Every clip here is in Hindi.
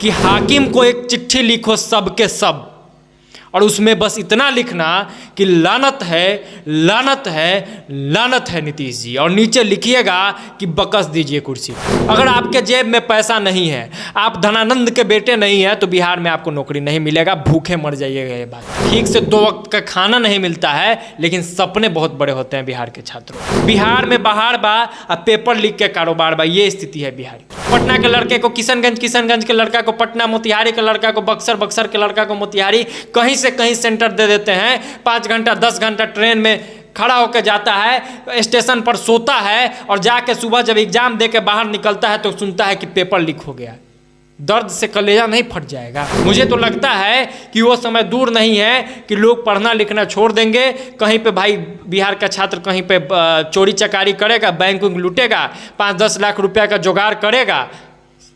कि हाकिम को एक चिट्ठी लिखो सबके सब, और उसमें बस इतना लिखना कि लानत है, लानत है, लानत है नीतीश जी, और नीचे लिखिएगा कि बकस दीजिए कुर्सी। अगर आपके जेब में पैसा नहीं है, आप धनानंद के बेटे नहीं हैं, तो बिहार में आपको नौकरी नहीं मिलेगा, भूखे मर जाइएगा। ये बात ठीक से 2 वक्त का खाना नहीं मिलता है, लेकिन सपने बहुत बड़े होते हैं बिहार के छात्रों। बिहार में बाहर बा और पेपर लीक के कारोबार बा, ये स्थिति है बिहार की। पटना के लड़के को किशनगंज, किशनगंज के लड़का को पटना, मोतिहारी के लड़का को बक्सर, बक्सर के लड़का को मोतिहारी, कहीं से कहीं सेंटर दे देते हैं। 5 घंटा 10 घंटा ट्रेन में खड़ा होकर जाता है, स्टेशन पर सोता है, और जाके सुबह जब एग्जाम दे के बाहर निकलता है तो सुनता है कि पेपर लीक हो गया। दर्द से कलेजा नहीं फट जाएगा? मुझे तो लगता है कि वो समय दूर नहीं है कि लोग पढ़ना लिखना छोड़ देंगे। कहीं पे भाई बिहार का छात्र कहीं पे चोरी चकारी करेगा, बैंक लूटेगा, 5-10 लाख रुपया का जुगाड़ करेगा,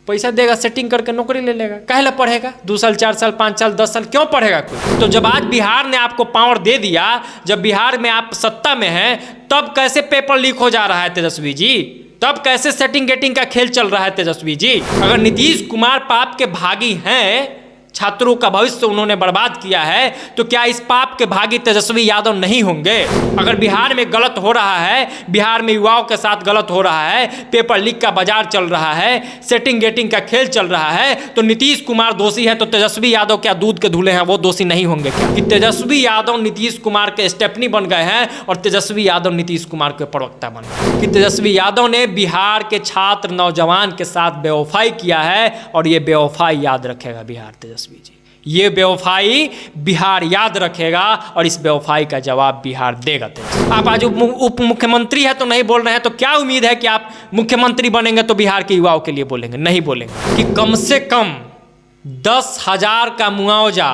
पैसा देगा, सेटिंग करके नौकरी ले लेगा। काहे पढ़ेगा? 2 साल 4 साल 5 साल 10 साल क्यों पढ़ेगा कोई? तो जब आज बिहार ने आपको पावर दे दिया, जब बिहार में आप सत्ता में हैं, तब कैसे पेपर लीक हो जा रहा है तेजस्वी जी? तब कैसे सेटिंग गेटिंग का खेल चल रहा है तेजस्वी जी? अगर नीतीश कुमार पाप के भागी हैं, छात्रों का भविष्य उन्होंने बर्बाद किया है, तो क्या इस पाप के भागी तेजस्वी यादव नहीं होंगे? अगर बिहार में गलत हो रहा है, बिहार में युवाओं के साथ गलत हो रहा है, पेपर लीक का बाजार चल रहा है, सेटिंग गेटिंग का खेल चल रहा है, तो नीतीश कुमार दोषी है, तो तेजस्वी यादव क्या दूध के धुले हैं, वो दोषी नहीं होंगे क्या? कि तेजस्वी यादव नीतीश कुमार के स्टेपनी बन गए हैं और तेजस्वी यादव नीतीश कुमार के प्रवक्ता बन गए। कि तेजस्वी यादव ने बिहार के छात्र नौजवान के साथ बेवफाई किया है, और ये बेवफाई याद रखेगा बिहार तेजस्वी जी। ये बेवफाई बिहार याद रखेगा, और इस बेवफाई का जवाब बिहार देगा। आप आज उप मुख्यमंत्री है तो नहीं बोल रहे हैं, तो क्या उम्मीद है कि आप मुख्यमंत्री बनेंगे तो बिहार के युवाओं के लिए बोलेंगे? नहीं बोलेंगे। कि कम से कम 10,000 का मुआवजा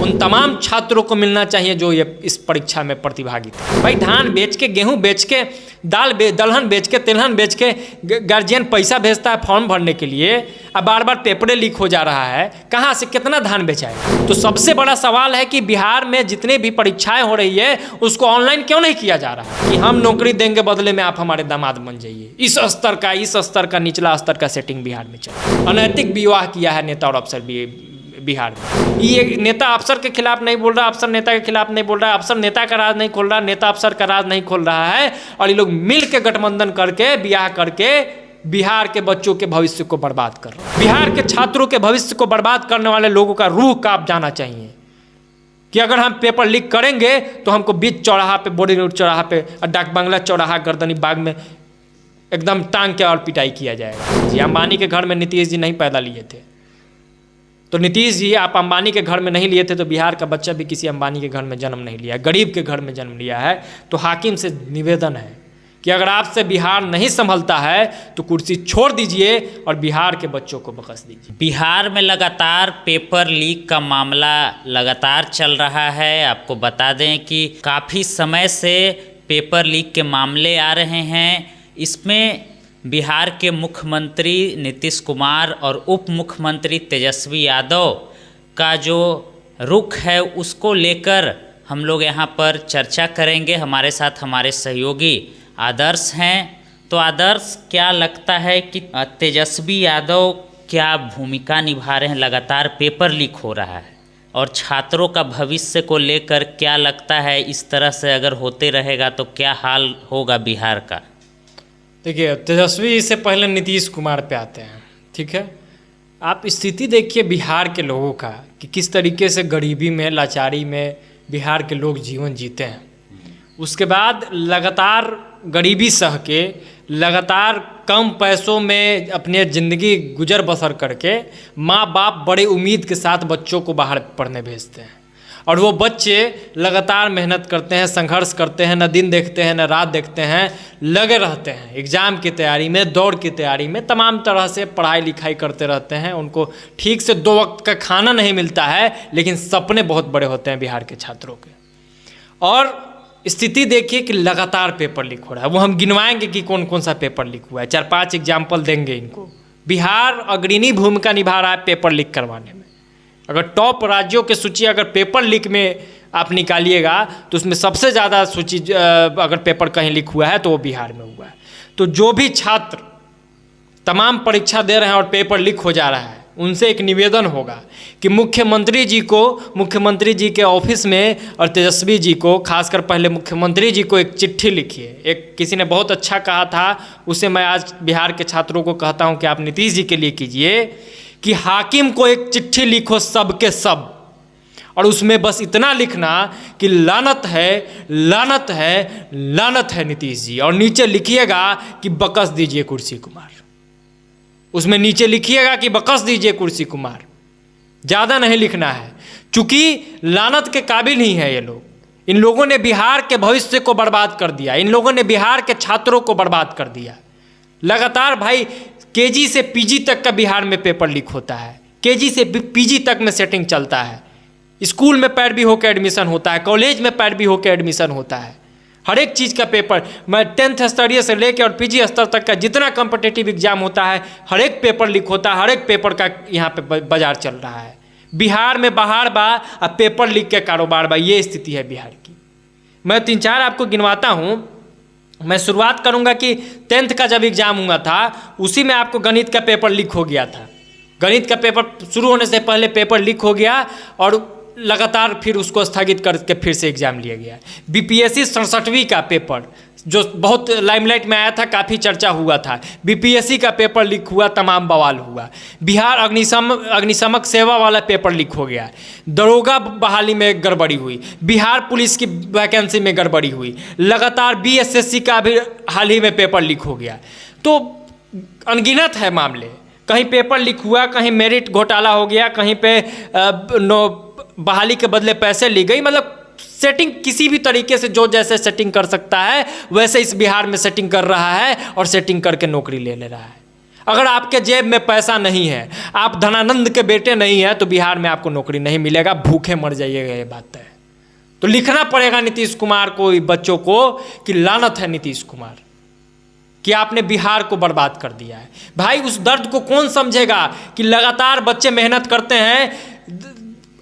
उन तमाम छात्रों को मिलना चाहिए जो ये इस परीक्षा में प्रतिभागी थे। भाई धान बेच के, गेहूं बेच के, दलहन बेच के, तिलहन बेच के गार्जियन पैसा भेजता है फॉर्म भरने के लिए, अब बार बार पेपरें लीक हो जा रहा है। कहाँ से कितना धान बेचाएगा? तो सबसे बड़ा सवाल है कि बिहार में जितने भी परीक्षाएं हो रही है उसको ऑनलाइन क्यों नहीं किया जा रहा है? कि हम नौकरी देंगे, बदले में आप हमारे दामाद बन जाइए। इस स्तर का निचला स्तर का सेटिंग बिहार में चल। अनैतिक विवाह किया है नेता और अफसर बिहार में। ये नेता अफसर के खिलाफ नहीं बोल रहा, अफसर नेता के खिलाफ नहीं बोल रहा, अफसर नेता का राज नहीं खोल रहा, नेता अफसर का राज नहीं खोल रहा है, और ये लोग मिल के गठबंधन करके ब्याह करके बिहार के बच्चों के भविष्य को बर्बाद कर रहे हैं। बिहार के छात्रों के भविष्य को बर्बाद करने वाले लोगों का रूह कांप जाना चाहिए कि अगर हम पेपर लीक करेंगे तो हमको बीच चौराहा पे, बोरी रोड चौराहा पे, डाक बंगला चौराहा, गर्दनी बाग में एकदम टांग के और पिटाई किया जाएगा। जी, अंबानी के घर में नीतीश जी नहीं पैदा लिए थे, तो नीतीश जी आप अंबानी के घर में नहीं लिए थे, तो बिहार का बच्चा भी किसी अंबानी के घर में जन्म नहीं लिया, गरीब के घर में जन्म लिया है। तो हाकिम से निवेदन है कि अगर आपसे बिहार नहीं संभलता है तो कुर्सी छोड़ दीजिए और बिहार के बच्चों को बख्श दीजिए। बिहार में लगातार पेपर लीक का मामला लगातार चल रहा है। आपको बता दें कि काफ़ी समय से पेपर लीक के मामले आ रहे हैं। इसमें बिहार के मुख्यमंत्री नीतीश कुमार और उप मुख्यमंत्री तेजस्वी यादव का जो रुख है उसको लेकर हम लोग यहाँ पर चर्चा करेंगे। हमारे साथ हमारे सहयोगी आदर्श हैं। तो आदर्श, क्या लगता है कि तेजस्वी यादव क्या भूमिका निभा रहे हैं? लगातार पेपर लीक हो रहा है और छात्रों का भविष्य को लेकर क्या लगता है, इस तरह से अगर होते रहेगा तो क्या हाल होगा बिहार का? देखिए, तेजस्वी से पहले नीतीश कुमार पे आते हैं, ठीक है। आप स्थिति देखिए बिहार के लोगों का कि किस तरीके से गरीबी में, लाचारी में बिहार के लोग जीवन जीते हैं। उसके बाद लगातार गरीबी सह के, लगातार कम पैसों में अपने ज़िंदगी गुजर बसर करके माँ बाप बड़े उम्मीद के साथ बच्चों को बाहर पढ़ने भेजते हैं, और वो बच्चे लगातार मेहनत करते हैं, संघर्ष करते हैं, न दिन देखते हैं न रात देखते हैं, लगे रहते हैं एग्ज़ाम की तैयारी में, दौड़ की तैयारी में, तमाम तरह से पढ़ाई लिखाई करते रहते हैं। उनको ठीक से 2 वक्त का खाना नहीं मिलता है, लेकिन सपने बहुत बड़े होते हैं बिहार के छात्रों के। और स्थिति देखिए कि लगातार पेपर लीक हो रहा है। वो हम गिनवाएंगे कि कौन कौन सा पेपर लीक हुआ है, 4-5 एग्जाम्पल देंगे इनको। बिहार अग्रणी भूमिका निभा रहा है पेपर लीक करवाने में। अगर टॉप राज्यों की सूची अगर पेपर लीक में आप निकालिएगा तो उसमें सबसे ज़्यादा सूची अगर पेपर कहीं लीक हुआ है तो वो बिहार में हुआ है। तो जो भी छात्र तमाम परीक्षा दे रहे हैं और पेपर लीक हो जा रहा है, उनसे एक निवेदन होगा कि मुख्यमंत्री जी के ऑफिस में और तेजस्वी जी को, खासकर पहले मुख्यमंत्री जी को एक चिट्ठी लिखिए। एक किसी ने बहुत अच्छा कहा था, उसे मैं आज बिहार के छात्रों को कहता हूं कि आप नीतीश जी के लिए कीजिए कि हाकिम को एक चिट्ठी लिखो सब के सब, और उसमें बस इतना लिखना कि लानत है, लानत है, लानत है नीतीश जी, और नीचे लिखिएगा कि बकस दीजिए कुर्सी कुमार। उसमें नीचे लिखिएगा कि बकस दीजिए कुर्सी कुमार। ज़्यादा नहीं लिखना है, चूंकि लानत के काबिल ही है ये लोग। इन लोगों ने बिहार के भविष्य को बर्बाद कर दिया, इन लोगों ने बिहार के छात्रों को बर्बाद कर दिया। लगातार भाई केजी से पीजी तक का बिहार में पेपर लीक होता है, केजी से पीजी तक में सेटिंग चलता है, स्कूल में पैरवी होकर एडमिशन होता है, कॉलेज में पैरवी होकर एडमिशन होता है, हर एक चीज़ का पेपर, मैं 10th स्तरीय से लेकर और पीजी स्तर तक का जितना कॉम्पिटिटिव एग्जाम होता है, हर एक पेपर लीक होता है, हर एक पेपर का यहाँ पे बाजार चल रहा है। बिहार में बाहर बा अब पेपर लीक के कारोबार बा, ये स्थिति है बिहार की। मैं 3-4 आपको गिनवाता हूँ। मैं शुरुआत करूँगा कि 10th का जब एग्ज़ाम हुआ था उसी में आपको गणित का पेपर लीक हो गया था। गणित का पेपर शुरू होने से पहले पेपर लीक हो गया और लगातार फिर उसको स्थगित करके फिर से एग्ज़ाम लिया गया। बीपीएससी 67वीं का पेपर जो बहुत लाइमलाइट में आया था, काफ़ी चर्चा हुआ था, बीपीएससी का पेपर लीक हुआ, तमाम बवाल हुआ। बिहार अग्निशमक सेवा वाला पेपर लीक हो गया, दरोगा बहाली में गड़बड़ी हुई, बिहार पुलिस की वैकेंसी में गड़बड़ी हुई, लगातार बीएसएससी का भी हाल ही में पेपर लीक हो गया। तो अनगिनत है मामले, कहीं पेपर लीक हुआ, कहीं मेरिट घोटाला हो गया, कहीं पे बहाली के बदले पैसे ली गई। मतलब सेटिंग किसी भी तरीके से जो जैसे सेटिंग कर सकता है वैसे इस बिहार में सेटिंग कर रहा है और सेटिंग करके नौकरी ले रहा है। अगर आपके जेब में पैसा नहीं है, आप धनानंद के बेटे नहीं हैं, तो बिहार में आपको नौकरी नहीं मिलेगा, भूखे मर जाइएगा, ये बात है। तो लिखना पड़ेगा नीतीश कुमार को, बच्चों को, कि लानत है नीतीश कुमार कि आपने बिहार को बर्बाद कर दिया है। भाई उस दर्द को कौन समझेगा कि लगातार बच्चे मेहनत करते हैं,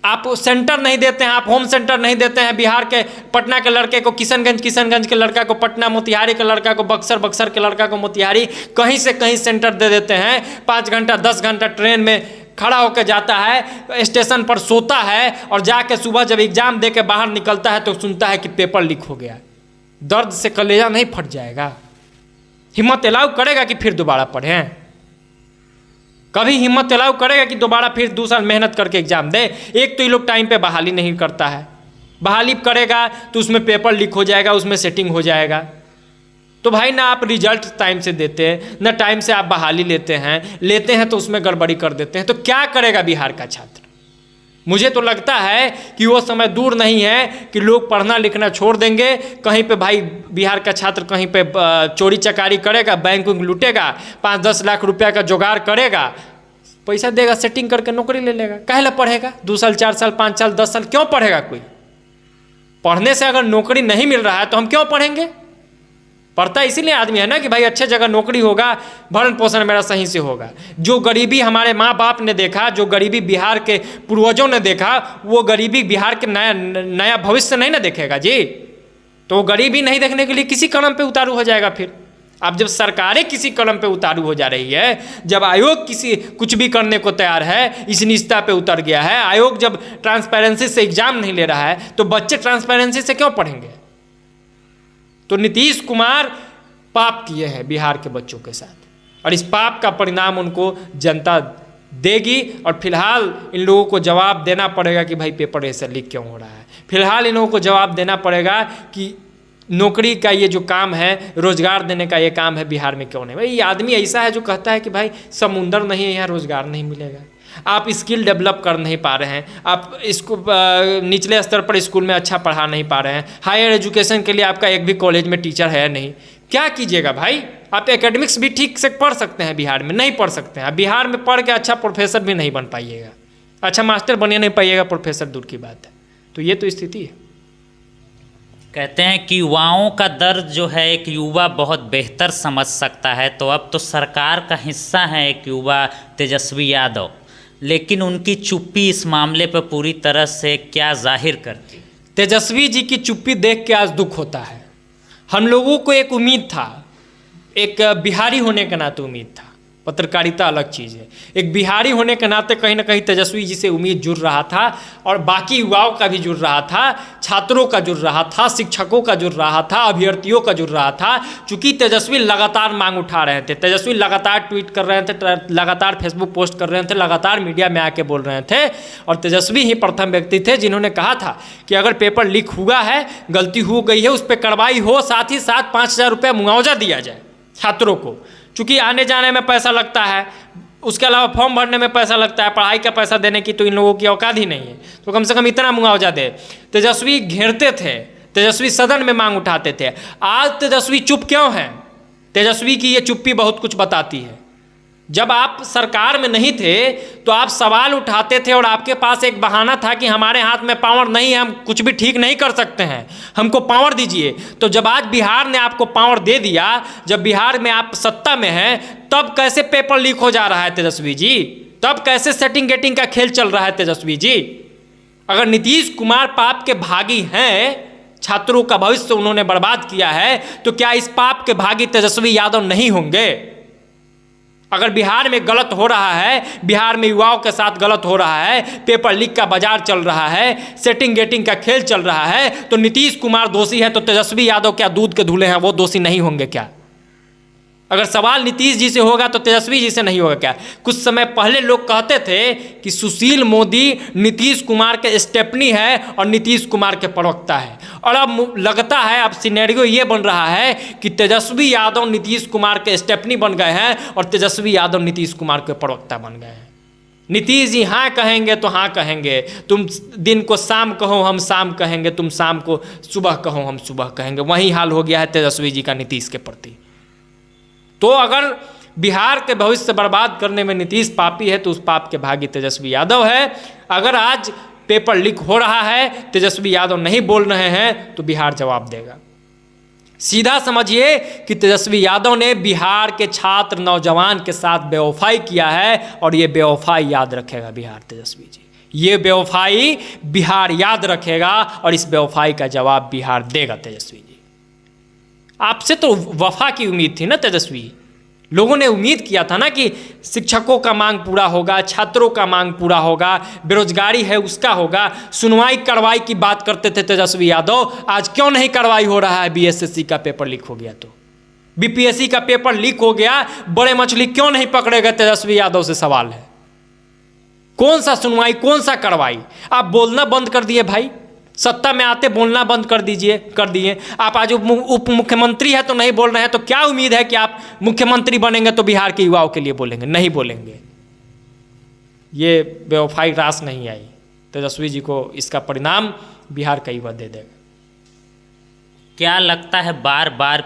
आप सेंटर नहीं देते हैं, आप होम सेंटर नहीं देते हैं। बिहार के पटना के लड़के को किशनगंज के लड़का को पटना, मोतिहारी के लड़का को बक्सर के लड़का को मोतिहारी, कहीं से कहीं सेंटर दे देते हैं। 5 घंटा 10 घंटा ट्रेन में खड़ा होकर जाता है, स्टेशन पर सोता है और जाके सुबह जब एग्जाम दे के बाहर निकलता है तो सुनता है कि पेपर लीक हो गया। दर्द से कलेजा नहीं फट जाएगा? हिम्मत अलाउ करेगा कि फिर दोबारा पढ़ें? कभी हिम्मत अलाउ करेगा कि दोबारा फिर 2 साल मेहनत करके एग्जाम दे? एक तो ये लोग टाइम पे बहाली नहीं करता है, बहाली करेगा तो उसमें पेपर लीक हो जाएगा, उसमें सेटिंग हो जाएगा। तो भाई ना आप रिजल्ट टाइम से देते हैं, ना टाइम से आप बहाली लेते हैं तो उसमें गड़बड़ी कर देते हैं। तो क्या करेगा बिहार का छात्र? मुझे तो लगता है कि वो समय दूर नहीं है कि लोग पढ़ना लिखना छोड़ देंगे। कहीं पे भाई बिहार का छात्र कहीं पे चोरी चकारी करेगा, बैंक लूटेगा, 5-10 लाख रुपया का जुगाड़ करेगा, पैसा देगा, सेटिंग करके नौकरी ले लेगा। काहे ला पढ़ेगा? 2 साल 4 साल 5 साल 10 साल क्यों पढ़ेगा कोई? पढ़ने से अगर नौकरी नहीं मिल रहा है तो हम क्यों पढ़ेंगे? पढ़ता इसीलिए आदमी है ना कि भाई अच्छे जगह नौकरी होगा, भरण पोषण मेरा सही से होगा। जो गरीबी हमारे माँ बाप ने देखा, जो गरीबी बिहार के पूर्वजों ने देखा, वो गरीबी बिहार के नया भविष्य नहीं ना देखेगा जी। तो वो गरीबी नहीं देखने के लिए किसी कदम पे उतारू हो जाएगा। फिर अब जब सरकारें किसी कदम पे उतारू हो जा रही है, जब आयोग किसी कुछ भी करने को तैयार है, इस निष्ठा पे उतर गया है, आयोग जब ट्रांसपेरेंसी से एग्जाम नहीं ले रहा है, तो बच्चे ट्रांसपेरेंसी से क्यों पढ़ेंगे? तो नीतीश कुमार पाप किए हैं बिहार के बच्चों के साथ, और इस पाप का परिणाम उनको जनता देगी। और फिलहाल इन लोगों को जवाब देना पड़ेगा कि भाई पेपर ऐसा लीक क्यों हो रहा है। फिलहाल इन लोगों को जवाब देना पड़ेगा कि नौकरी का ये जो काम है, रोजगार देने का ये काम है, बिहार में क्यों नहीं। भाई ये आदमी ऐसा है जो कहता है कि भाई समुंदर नहीं है यहाँ, रोजगार नहीं मिलेगा, आप स्किल डेवलप कर नहीं पा रहे हैं, आप इसको निचले स्तर पर स्कूल में अच्छा पढ़ा नहीं पा रहे हैं, हायर एजुकेशन के लिए आपका एक भी कॉलेज में टीचर है नहीं, क्या कीजिएगा भाई? आप एकेडमिक्स भी ठीक से पढ़ सकते हैं, बिहार में नहीं पढ़ सकते हैं। बिहार में पढ़ के अच्छा प्रोफेसर भी नहीं बन पाइएगा, अच्छा मास्टर बने नहीं पाइएगा, प्रोफेसर दूर की बात है। तो ये तो स्थिति है। कहते हैं कि युवाओं का दर्द जो है एक युवा बहुत बेहतर समझ सकता है। तो अब तो सरकार का हिस्सा है एक युवा तेजस्वी यादव, लेकिन उनकी चुप्पी इस मामले पर पूरी तरह से क्या जाहिर करती? तेजस्वी जी की चुप्पी देख के आज दुख होता है। हम लोगों को एक उम्मीद था, एक बिहारी होने के नाते उम्मीद था, पत्रकारिता अलग चीज़ है। एक बिहारी होने के नाते कहीं ना कहीं तेजस्वी जी से उम्मीद जुड़ रहा था और बाकी युवाओं का भी जुड़ रहा था, छात्रों का जुड़ रहा था, शिक्षकों का जुड़ रहा था, अभ्यर्थियों का जुड़ रहा था। चूंकि तेजस्वी लगातार मांग उठा रहे थे, तेजस्वी लगातार ट्वीट कर रहे थे, लगातार फेसबुक पोस्ट कर रहे थे, लगातार मीडिया में आके बोल रहे थे और तेजस्वी ही प्रथम व्यक्ति थे जिन्होंने कहा था कि अगर पेपर लीक हुआ है, गलती हो गई है, उस पर कार्रवाई हो, साथ ही साथ 5,000 रुपये मुआवजा दिया जाए छात्रों को। चूँकि आने जाने में पैसा लगता है, उसके अलावा फॉर्म भरने में पैसा लगता है, पढ़ाई का पैसा देने की तो इन लोगों की औकात ही नहीं है, तो कम से कम इतना मुआवजा दे। तेजस्वी घेरते थे, तेजस्वी सदन में मांग उठाते थे। आज तेजस्वी चुप क्यों हैं? तेजस्वी की ये चुप्पी बहुत कुछ बताती है। जब आप सरकार में नहीं थे तो आप सवाल उठाते थे और आपके पास एक बहाना था कि हमारे हाथ में पावर नहीं है, हम कुछ भी ठीक नहीं कर सकते हैं, हमको पावर दीजिए। तो जब आज बिहार ने आपको पावर दे दिया, जब बिहार में आप सत्ता में हैं, तब कैसे पेपर लीक हो जा रहा है तेजस्वी जी? तब कैसे सेटिंग गेटिंग का खेल चल रहा है तेजस्वी जी? अगर नीतीश कुमार पाप के भागी हैं, छात्रों का भविष्य उन्होंने बर्बाद किया है, तो क्या इस पाप के भागी तेजस्वी यादव नहीं होंगे? अगर बिहार में गलत हो रहा है, बिहार में युवाओं के साथ गलत हो रहा है, पेपर लीक का बाजार चल रहा है, सेटिंग गेटिंग का खेल चल रहा है, तो नीतीश कुमार दोषी है, तो तेजस्वी यादव क्या दूध के धुले हैं, वो दोषी नहीं होंगे क्या? अगर सवाल नीतीश जी से होगा तो तेजस्वी जी से नहीं होगा क्या? कुछ समय पहले लोग कहते थे कि सुशील मोदी नीतीश कुमार के स्टेपनी है और नीतीश कुमार के प्रवक्ता है, और अब लगता है, अब सिनेरियो ये बन रहा है कि तेजस्वी यादव नीतीश कुमार के स्टेपनी बन गए हैं और तेजस्वी यादव नीतीश कुमार के प्रवक्ता बन गए हैं। नीतीश जी हाँ कहेंगे तो हाँ कहेंगे, तुम दिन को शाम कहो हम शाम कहेंगे, तुम शाम को सुबह कहो हम सुबह कहेंगे। वही हाल हो गया है तेजस्वी जी का नीतीश के प्रति। तो अगर बिहार के भविष्य बर्बाद करने में नीतीश पापी है, तो उस पाप के भागी तेजस्वी यादव है। अगर आज पेपर लीक हो रहा है, तेजस्वी यादव नहीं बोल रहे हैं, तो बिहार जवाब देगा। सीधा समझिए कि तेजस्वी यादव ने बिहार के छात्र नौजवान के साथ बेवफाई किया है, और ये बेवफाई याद रखेगा बिहार तेजस्वी जी। ये बेवफाई बिहार याद रखेगा और इस बेवफाई का जवाब बिहार देगा तेजस्वी जी। आपसे तो वफा की उम्मीद थी ना तेजस्वी, लोगों ने उम्मीद किया था ना कि शिक्षकों का मांग पूरा होगा, छात्रों का मांग पूरा होगा, बेरोजगारी है उसका होगा। सुनवाई कार्रवाई की बात करते थे तेजस्वी यादव, आज क्यों नहीं कार्रवाई हो रहा है? बीएसएससी का पेपर लीक हो गया तो, बीपीएससी का पेपर लीक हो गया, बड़े मछली क्यों नहीं पकड़े गए? तेजस्वी यादव से सवाल है। कौन सा सुनवाई, कौन सा कार्रवाई? आप बोलना बंद कर दिए भाई, सत्ता में आते बोलना बंद कर दिए। आप आज उप मुख्यमंत्री है तो नहीं बोल रहे हैं, तो क्या उम्मीद है कि आप मुख्यमंत्री बनेंगे तो बिहार के युवाओं के लिए बोलेंगे? नहीं बोलेंगे। ये बेवफाई रास नहीं आई। तेजस्वी जी को इसका परिणाम बिहार का युवा दे देगा। क्या लगता है बार बार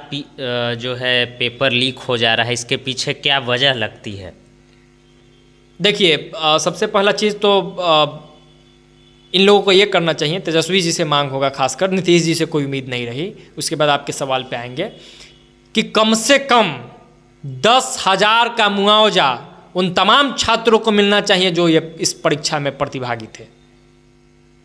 जो है पेपर लीक हो जा रहा है, इसके पीछे क्या वजह लगती है? देखिए, सबसे पहला चीज़ तो इन लोगों को ये करना चाहिए, तेजस्वी जी से मांग होगा, खासकर नीतीश जी से कोई उम्मीद नहीं रही, उसके बाद आपके सवाल पे आएंगे, कि कम से कम 10,000 का मुआवजा उन तमाम छात्रों को मिलना चाहिए जो ये इस परीक्षा में प्रतिभागी थे।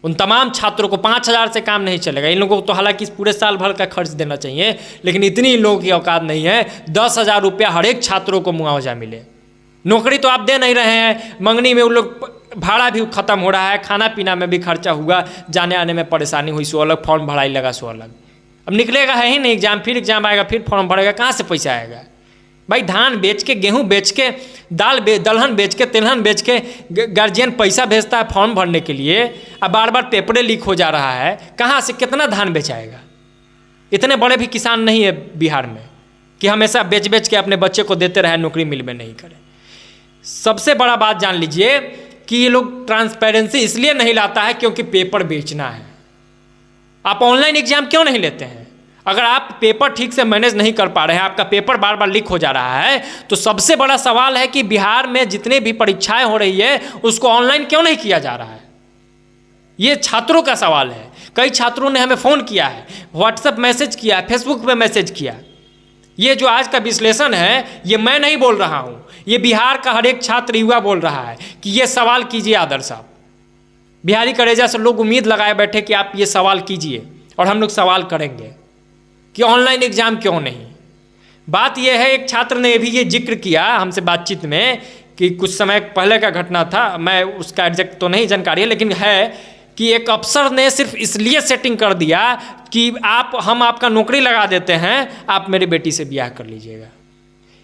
उन तमाम छात्रों को 5,000 से काम नहीं चलेगा। इन लोगों को तो हालांकि इस पूरे साल भर का खर्च देना चाहिए, लेकिन इतनी इन लोगों की औकात नहीं है 10,000 रुपया हर एक छात्रों को मुआवजा मिले। नौकरी तो आप दे नहीं रहे हैं, मंगनी में उन लोग भाड़ा भी खत्म हो रहा है, खाना पीना में भी खर्चा हुआ, जाने आने में परेशानी हुई, सो अलग, फॉर्म भराई लगा सो अलग। अब निकलेगा है ही नहीं एग्जाम, फिर एग्जाम आएगा, फिर फॉर्म भरेगा, कहाँ से पैसा आएगा भाई? धान बेच के, गेहूं बेच के, दलहन बेच के, तिलहन बेच के गार्जियन पैसा भेजता है फॉर्म भरने के लिए, अब बार बार पेपरें लीक हो जा रहा है, कहाँ से कितना धान बेचाएगा? इतने बड़े भी किसान नहीं है बिहार में कि हमेशा बेच बेच के अपने बच्चे को देते रहे, नौकरी मिल में नहीं करे। सबसे बड़ा बात जान लीजिए कि ये लोग ट्रांसपेरेंसी इसलिए नहीं लाता है क्योंकि पेपर बेचना है। आप ऑनलाइन एग्जाम क्यों नहीं लेते हैं? अगर आप पेपर ठीक से मैनेज नहीं कर पा रहे हैं, आपका पेपर बार बार लीक हो जा रहा है, तो सबसे बड़ा सवाल है कि बिहार में जितने भी परीक्षाएं हो रही है उसको ऑनलाइन क्यों नहीं किया जा रहा है? ये छात्रों का सवाल है। कई छात्रों ने हमें फ़ोन किया है, व्हाट्सएप मैसेज किया है, फेसबुक पे मैसेज किया। ये जो आज का विश्लेषण है ये मैं नहीं बोल रहा हूँ, ये बिहार का हर एक छात्र युवा बोल रहा है कि ये सवाल कीजिए आदर्श साहब। बिहारी करेजा से लोग उम्मीद लगाए बैठे कि आप ये सवाल कीजिए, और हम लोग सवाल करेंगे कि ऑनलाइन एग्जाम क्यों नहीं। बात यह है, एक छात्र ने भी ये जिक्र किया हमसे बातचीत में कि कुछ समय पहले का घटना था, मैं उसका एग्जैक्ट तो नहीं जानकारी है, लेकिन है कि एक अफसर ने सिर्फ इसलिए सेटिंग कर दिया कि हम आपका नौकरी लगा देते हैं, आप मेरी बेटी से ब्याह कर लीजिएगा।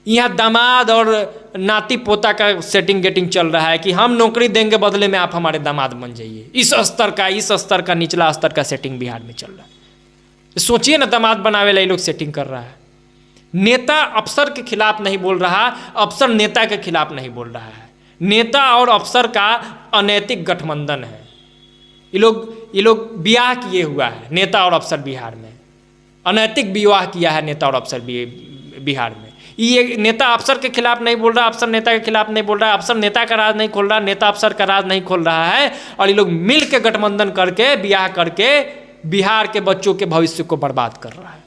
यहाँ दामाद और नाती पोता का सेटिंग गेटिंग चल रहा है कि हम नौकरी देंगे, बदले में आप हमारे दामाद बन जाइए। इस स्तर का निचला स्तर का सेटिंग बिहार में चल रहा है। सोचिए ना, दामाद बनावे ला ये लोग सेटिंग कर रहा है। नेता अफसर के खिलाफ नहीं बोल रहा, अफसर नेता के खिलाफ नहीं बोल रहा है। नेता और अफसर का अनैतिक गठबंधन है। ये लोग ब्याह किए हुआ है नेता और अफसर बिहार में, अनैतिक विवाह किया है नेता और अफसर बिहार में। ये नेता अफसर के खिलाफ नहीं बोल रहा, अफसर नेता के खिलाफ नहीं बोल रहा, अफसर नेता का राज नहीं खोल रहा, नेता अफसर का राज नहीं खोल रहा है, और ये लोग मिल के गठबंधन करके ब्याह करके बिहार के बच्चों के भविष्य को बर्बाद कर रहा है।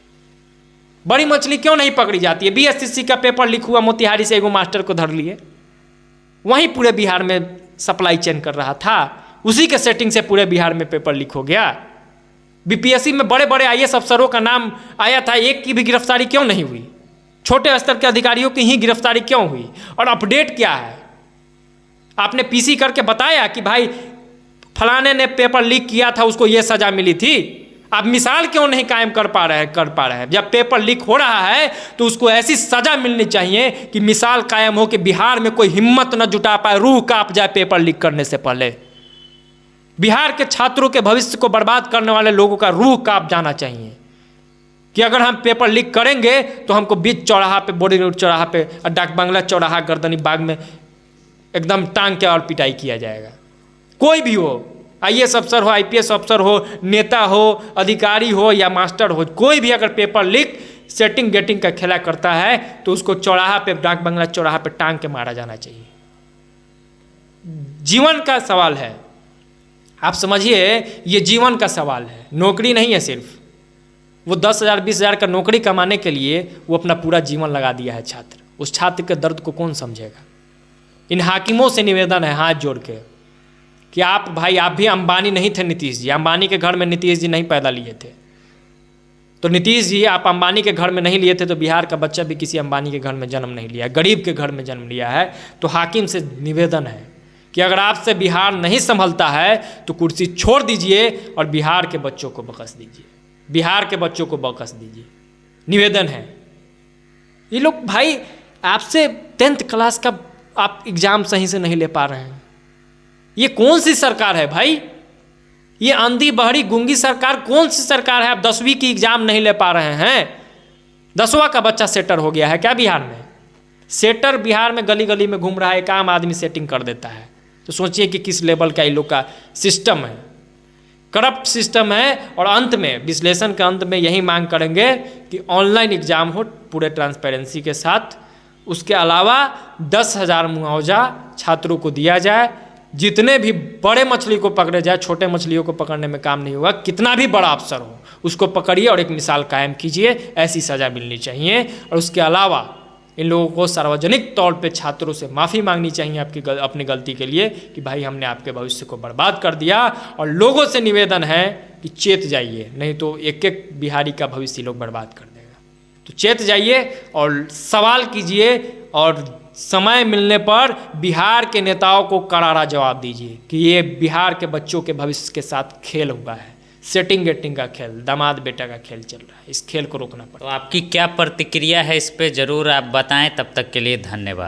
बड़ी मछली क्यों नहीं पकड़ी जाती है? बीएसएससी का पेपर लीक हुआ, मोतिहारी से एगो मास्टर को धर लिए, वहीं पूरे बिहार में सप्लाई चेन कर रहा था, उसी के सेटिंग से पूरे बिहार में पेपर लीक हो गया। बीपीएससी में बड़े बड़े आईएएस अफसरों का नाम आया था, एक की भी गिरफ्तारी क्यों नहीं हुई? छोटे स्तर के अधिकारियों की ही गिरफ्तारी क्यों हुई? और अपडेट क्या है? आपने पीसी करके बताया कि भाई फलाने ने पेपर लीक किया था, उसको ये सजा मिली थी। आप मिसाल क्यों नहीं कायम कर पा रहे हैं? जब पेपर लीक हो रहा है तो उसको ऐसी सजा मिलनी चाहिए कि मिसाल कायम हो कि बिहार में कोई हिम्मत न जुटा पाए, रूह कांप जाए पेपर लीक करने से पहले। बिहार के छात्रों के भविष्य को बर्बाद करने वाले लोगों का रूह कांप जाना चाहिए कि अगर हम पेपर लीक करेंगे तो हमको बीच चौराहा पे, बोर्डिंग रोड चौराहा पे, डाक बंगला चौराहा, गर्दनी बाग में एकदम टांग के और पिटाई किया जाएगा। कोई भी हो, आईएएस अफसर हो, आईपीएस अफसर हो, नेता हो, अधिकारी हो या मास्टर हो, कोई भी अगर पेपर लीक सेटिंग गेटिंग का खेला करता है तो उसको चौराहा पे, डाक बंगला चौराहा पे टांग के मारा जाना चाहिए। जीवन का सवाल है, आप समझिए, ये जीवन का सवाल है, नौकरी नहीं है सिर्फ। वो 10,000 20,000 का नौकरी कमाने के लिए वो अपना पूरा जीवन लगा दिया है छात्र। उस छात्र के दर्द को कौन समझेगा? इन हाकिमों से निवेदन है हाथ जोड़ के कि आप भाई, आप भी अंबानी नहीं थे नीतीश जी, अंबानी के घर में नीतीश जी नहीं पैदा लिए थे, तो नीतीश जी आप अंबानी के घर में नहीं लिए थे तो बिहार का बच्चा भी किसी अंबानी के घर में जन्म नहीं लिया, गरीब के घर में जन्म लिया है। तो हाकिम से निवेदन है कि अगर आपसे बिहार नहीं संभलता है तो कुर्सी छोड़ दीजिए और बिहार के बच्चों को बख्श दीजिए, बिहार के बच्चों को बख्श दीजिए। निवेदन है। ये लोग भाई आपसे 10th क्लास का आप एग्जाम सही से नहीं ले पा रहे हैं। ये कौन सी सरकार है भाई? ये अंधी बहरी गूंगी सरकार कौन सी सरकार है? आप 10वीं की एग्जाम नहीं ले पा रहे हैं। 10वां का बच्चा सेटर हो गया है क्या बिहार में? सेटर बिहार में गली गली में घूम रहा है, एक आम आदमी सेटिंग कर देता है। तो सोचिए कि किस लेवल का इन लोग का सिस्टम है, करप्ट सिस्टम है। और अंत में, विश्लेषण के अंत में यही मांग करेंगे कि ऑनलाइन एग्जाम हो पूरे ट्रांसपेरेंसी के साथ। उसके अलावा 10,000 मुआवजा छात्रों को दिया जाए। जितने भी बड़े मछली को पकड़े जाए, छोटे मछलियों को पकड़ने में काम नहीं होगा। कितना भी बड़ा अफसर हो उसको पकड़िए और एक मिसाल कायम कीजिए, ऐसी सज़ा मिलनी चाहिए। और उसके अलावा इन लोगों को सार्वजनिक तौर पे छात्रों से माफ़ी मांगनी चाहिए अपनी गलती के लिए कि भाई हमने आपके भविष्य को बर्बाद कर दिया। और लोगों से निवेदन है कि चेत जाइए, नहीं तो एक एक बिहारी का भविष्य लोग बर्बाद कर देगा। तो चेत जाइए और सवाल कीजिए और समय मिलने पर बिहार के नेताओं को करारा जवाब दीजिए कि ये बिहार के बच्चों के भविष्य के साथ खेल हुआ है, सेटिंग गेटिंग का खेल, दामाद बेटा का खेल चल रहा है। इस खेल को रोकना पड़ेगा। तो आपकी क्या प्रतिक्रिया है इस पे, ज़रूर आप बताएं। तब तक के लिए धन्यवाद।